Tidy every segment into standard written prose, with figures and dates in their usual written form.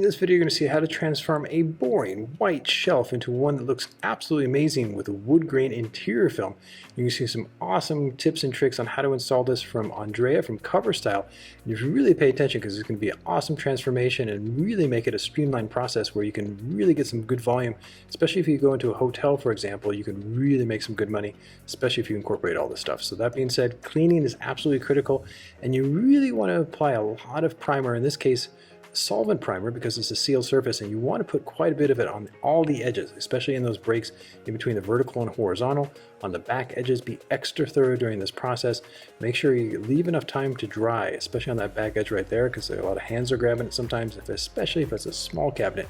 this video, you're going to see how to transform a boring white shelf into one that looks absolutely amazing with a wood grain interior film. You can see some awesome tips and tricks on how to install this from Andrea from Cover Style. And you should really pay attention because it's going to be an awesome transformation and really make it a streamlined process where you can really get some good volume, especially if you go into a hotel, for example. You can really make some good money, especially if you incorporate all this stuff. So that being said, cleaning is absolutely critical, and you really want to apply a lot of primer, in this case solvent primer, because it's a sealed surface, and you want to put quite a bit of it on all the edges, especially in those breaks in between the vertical and horizontal. On the back edges, be extra thorough during this process. Make sure you leave enough time to dry, especially on that back edge right there, because a lot of hands are grabbing it sometimes, especially if it's a small cabinet.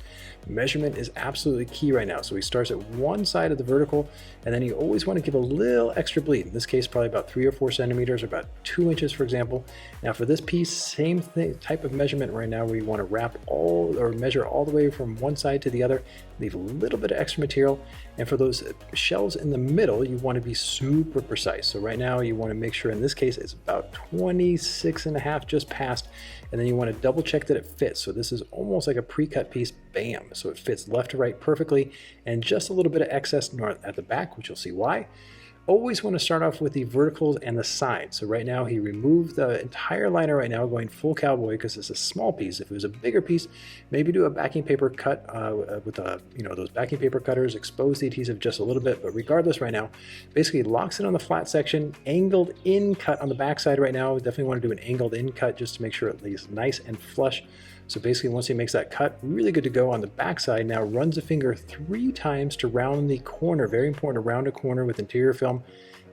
Measurement is absolutely key right now. So he starts at one side of the vertical, and then you always want to give a little extra bleed. In this case, probably about 3 or 4 centimeters, or about 2 inches, for example. Now for this piece, same type of measurement right now, where you want to wrap measure all the way from one side to the other, leave a little bit of extra material. And for those shelves in the middle, you want to be super precise. So right now you want to make sure, in this case, it's about 26.5 just past, and then you want to double check that it fits. So this is almost like a pre-cut piece, bam. So it fits left to right perfectly, and just a little bit of excess at the back, which you'll see why. Always want to start off with the verticals and the sides. So right now he removed the entire liner right now, going full cowboy because it's a small piece. If it was a bigger piece, maybe do a backing paper cut with those backing paper cutters, expose the adhesive just a little bit. But regardless, right now, basically locks it on the flat section, angled in cut on the back side right now. Definitely want to do an angled in cut just to make sure it lays nice and flush. So basically, once he makes that cut, really good to go. On the back side now, runs the finger 3 times to round the corner. Very important to round a corner with interior film.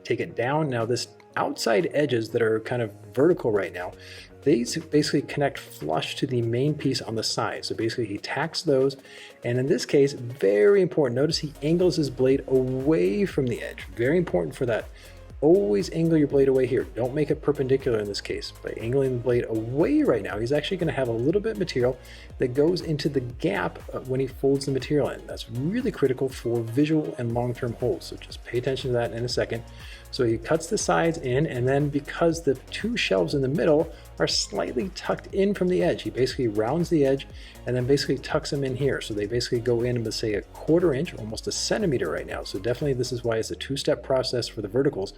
Take it down. Now this outside edges that are kind of vertical right now, these basically connect flush to the main piece on the side. So basically he tacks those, and in this case, very important, notice he angles his blade away from the edge. Very important for that. Always angle your blade away here. Don't make it perpendicular in this case. By angling the blade away right now, he's actually going to have a little bit of material that goes into the gap when he folds the material in. That's really critical for visual and long-term holds. So just pay attention to that in a second. So he cuts the sides in, and then because the 2 shelves in the middle are slightly tucked in from the edge, he basically rounds the edge and then basically tucks them in here. So they basically go in, let's say, a 1/4 inch, almost a centimeter right now. So definitely this is why it's a 2-step process for the verticals.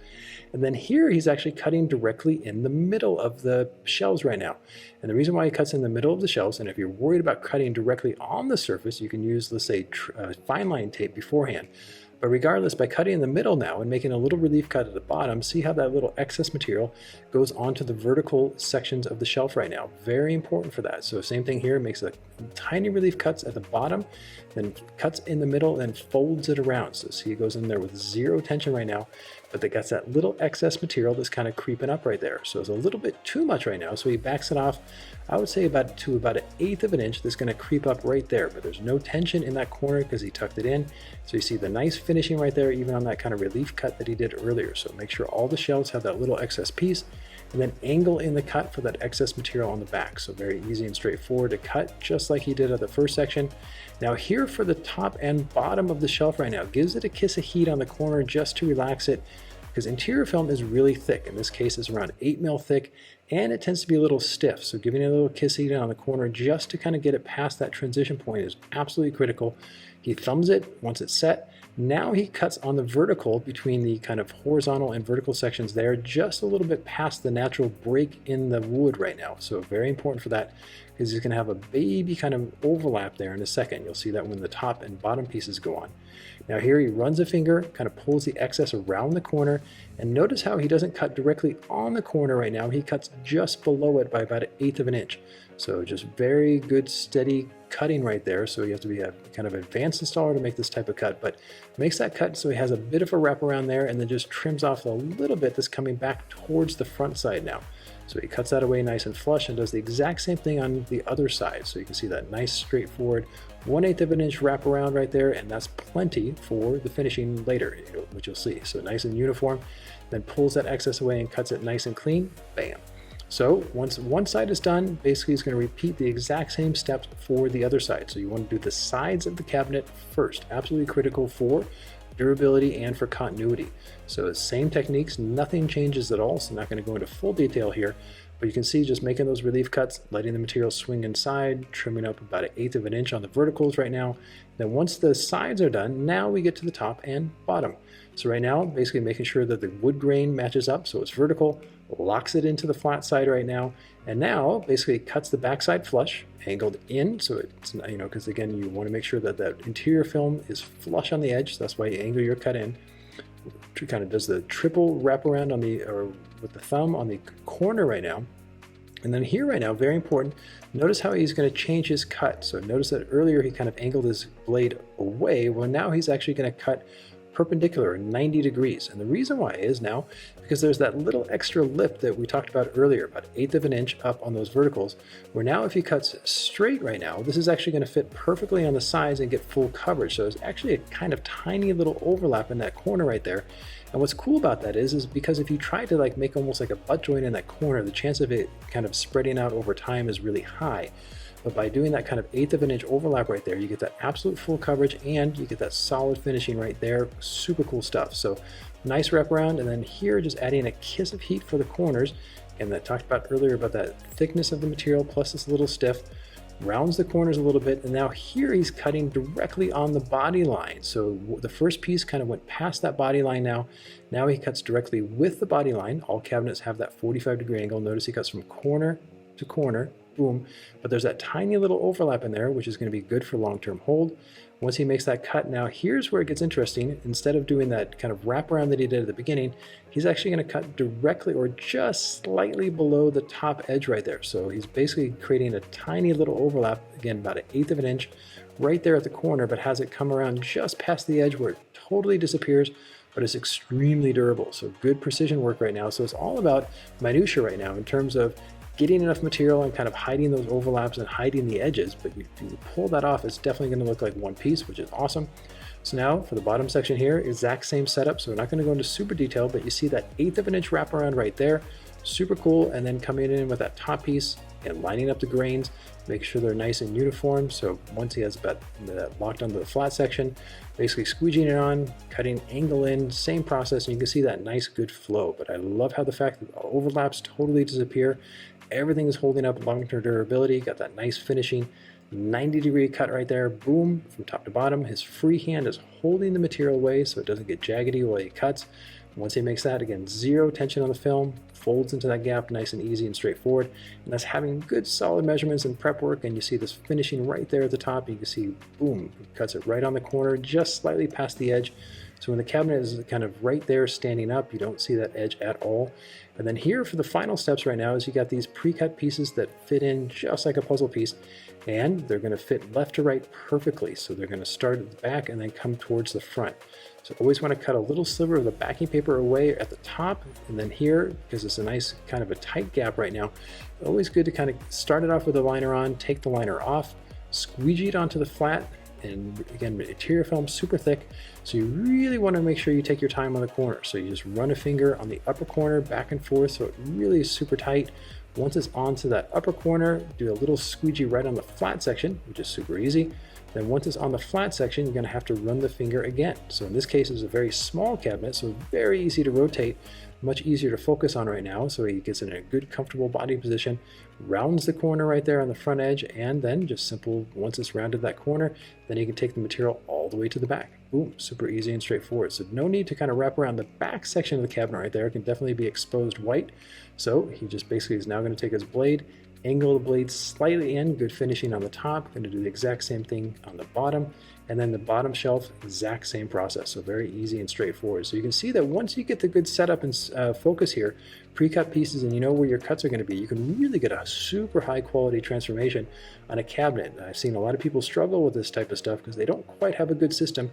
And then here he's actually cutting directly in the middle of the shelves right now. And the reason why he cuts in the middle of the shelves, and if you're worried about cutting directly on the surface, you can use, let's say, fine line tape beforehand. But regardless, by cutting in the middle now and making a little relief cut at the bottom, see how that little excess material goes onto the vertical sections of the shelf right now. Very important for that. So same thing here, makes a tiny relief cuts at the bottom, then cuts in the middle and folds it around. So see, it goes in there with 0 tension right now, but it got that little excess material that's kind of creeping up right there. So it's a little bit too much right now. So he backs it off, I would say about 1/8 of an inch. That's going to creep up right there, but there's no tension in that corner because he tucked it in. So you see the nice finishing right there, even on that kind of relief cut that he did earlier. So make sure all the shelves have that little excess piece, and then angle in the cut for that excess material on the back. So very easy and straightforward to cut, just like he did at the first section. Now here for the top and bottom of the shelf right now, gives it a kiss of heat on the corner just to relax it, because interior film is really thick. In this case, it's around 8 mil thick, and it tends to be a little stiff. So giving it a little kiss heat on the corner just to kind of get it past that transition point is absolutely critical. He thumbs it once it's set. Now he cuts on the vertical between the kind of horizontal and vertical sections there, just a little bit past the natural break in the wood right now. So very important for that, because he's going to have a baby kind of overlap there in a second. You'll see that when the top and bottom pieces go on. Now here he runs a finger, kind of pulls the excess around the corner, and notice how he doesn't cut directly on the corner right now. He cuts just below it by about 1/8 of an inch. So just very good steady cutting right there. So you have to be a kind of advanced installer to make this type of cut, but makes that cut so he has a bit of a wraparound there, and then just trims off a little bit that's coming back towards the front side now. So he cuts that away nice and flush and does the exact same thing on the other side. So you can see that nice straightforward 1/8 of an inch wraparound right there, and that's plenty for the finishing later, which you'll see. So nice and uniform, then pulls that excess away and cuts it nice and clean, bam. So once one side is done, basically he's going to repeat the exact same steps for the other side. So you want to do the sides of the cabinet first, absolutely critical for durability and for continuity. So the same techniques, nothing changes at all. So I'm not going to go into full detail here, But you can see just making those relief cuts, letting the material swing inside, trimming up about 1/8 of an inch on the verticals right now. Then once the sides are done, now we get to the top and bottom. So right now, basically making sure that the wood grain matches up so it's vertical, locks it into the flat side right now, and now basically cuts the backside flush, angled in, so it's, because again, you want to make sure that that interior film is flush on the edge, so that's why you angle your cut in. Kind of does the triple wraparound on with the thumb on the corner right now. And then here right now, very important, notice how he's going to change his cut. So notice that earlier he kind of angled his blade away. Well, now he's actually going to cut perpendicular 90 degrees. And the reason why is now because there's that little extra lip that we talked about earlier, about 1/8 of an inch up on those verticals, where now if he cuts straight right now, this is actually going to fit perfectly on the sides and get full coverage. So there's actually a kind of tiny little overlap in that corner right there. And what's cool about that is because if you try to like make almost like a butt joint in that corner, the chance of it kind of spreading out over time is really high. But by doing that kind of 1/8 of an inch overlap right there, you get that absolute full coverage and you get that solid finishing right there. Super cool stuff. So nice wraparound, and then here just adding a kiss of heat for the corners. And that talked about earlier about that thickness of the material plus it's a little stiff. Rounds the corners a little bit, and now here he's cutting directly on the body line. So the first piece kind of went past that body line now. Now he cuts directly with the body line. All cabinets have that 45-degree angle. Notice he cuts from corner to corner. Boom. But there's that tiny little overlap in there, which is going to be good for long-term hold. Once he makes that cut, now here's where it gets interesting. Instead of doing that kind of wraparound that he did at the beginning, he's actually going to cut directly or just slightly below the top edge right there. So he's basically creating a tiny little overlap, again, about 1/8 of an inch right there at the corner, but has it come around just past the edge where it totally disappears, but it's extremely durable. So good precision work right now. So it's all about minutia right now in terms of getting enough material and kind of hiding those overlaps and hiding the edges. But if you pull that off, it's definitely going to look like one piece, which is awesome. So now for the bottom section here, exact same setup. So we're not going to go into super detail, but you see that 1/8 of an inch wraparound right there. Super cool. And then coming in with that top piece and lining up the grains, make sure they're nice and uniform. So once he has that locked onto the flat section, basically squeegeeing it on, cutting angle in, same process, and you can see that nice good flow. But I love how the fact that the overlaps totally disappear. Everything is holding up long-term durability. Got that nice finishing 90-degree cut right there. Boom, from top to bottom. His free hand is holding the material away so it doesn't get jaggedy while he cuts. Once he makes that, again, zero tension on the film, folds into that gap nice and easy and straightforward. And that's having good solid measurements and prep work. And you see this finishing right there at the top. You can see, boom, he cuts it right on the corner, just slightly past the edge. So when the cabinet is kind of right there standing up, you don't see that edge at all. And then here for the final steps right now is you got these pre-cut pieces that fit in just like a puzzle piece, and they're going to fit left to right perfectly. So they're going to start at the back and then come towards the front. So always want to cut a little sliver of the backing paper away at the top, and then here, because it's a nice kind of a tight gap right now, always good to kind of start it off with a liner on, take the liner off, squeegee it onto the flat. And again, interior film super thick, so you really want to make sure you take your time on the corner. So you just run a finger on the upper corner back and forth so it really is super tight. Once it's onto that upper corner, do a little squeegee right on the flat section, which is super easy. Then once it's on the flat section, you're going to have to run the finger again. So in this case, it's a very small cabinet, so very easy to rotate, much easier to focus on right now. So he gets in a good, comfortable body position, rounds the corner right there on the front edge, and then just simple, once it's rounded that corner, then you can take the material all the way to the back. Boom, super easy and straightforward. So no need to kind of wrap around the back section of the cabinet right there. It can definitely be exposed white. So he just basically is now going to take his blade, angle the blade slightly in, good finishing on the top, going to do the exact same thing on the bottom, and then the bottom shelf, exact same process. So very easy and straightforward. So you can see that once you get the good setup and focus here, pre-cut pieces, and you know where your cuts are going to be, you can really get a super high quality transformation on a cabinet. I've seen a lot of people struggle with this type of stuff because they don't quite have a good system.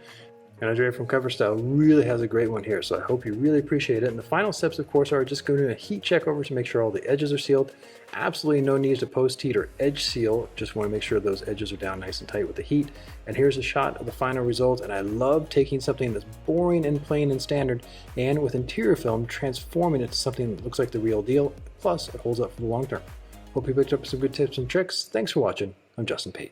And Andrea from Cover Style really has a great one here, so I hope you really appreciate it. And the final steps, of course, are just going to heat check over to make sure all the edges are sealed. Absolutely no need to post heat or edge seal. Just want to make sure those edges are down nice and tight with the heat. And here's a shot of the final result. And I love taking something that's boring and plain and standard, and with interior film, transforming it to something that looks like the real deal. Plus, it holds up for the long term. Hope you picked up some good tips and tricks. Thanks for watching. I'm Justin Pate.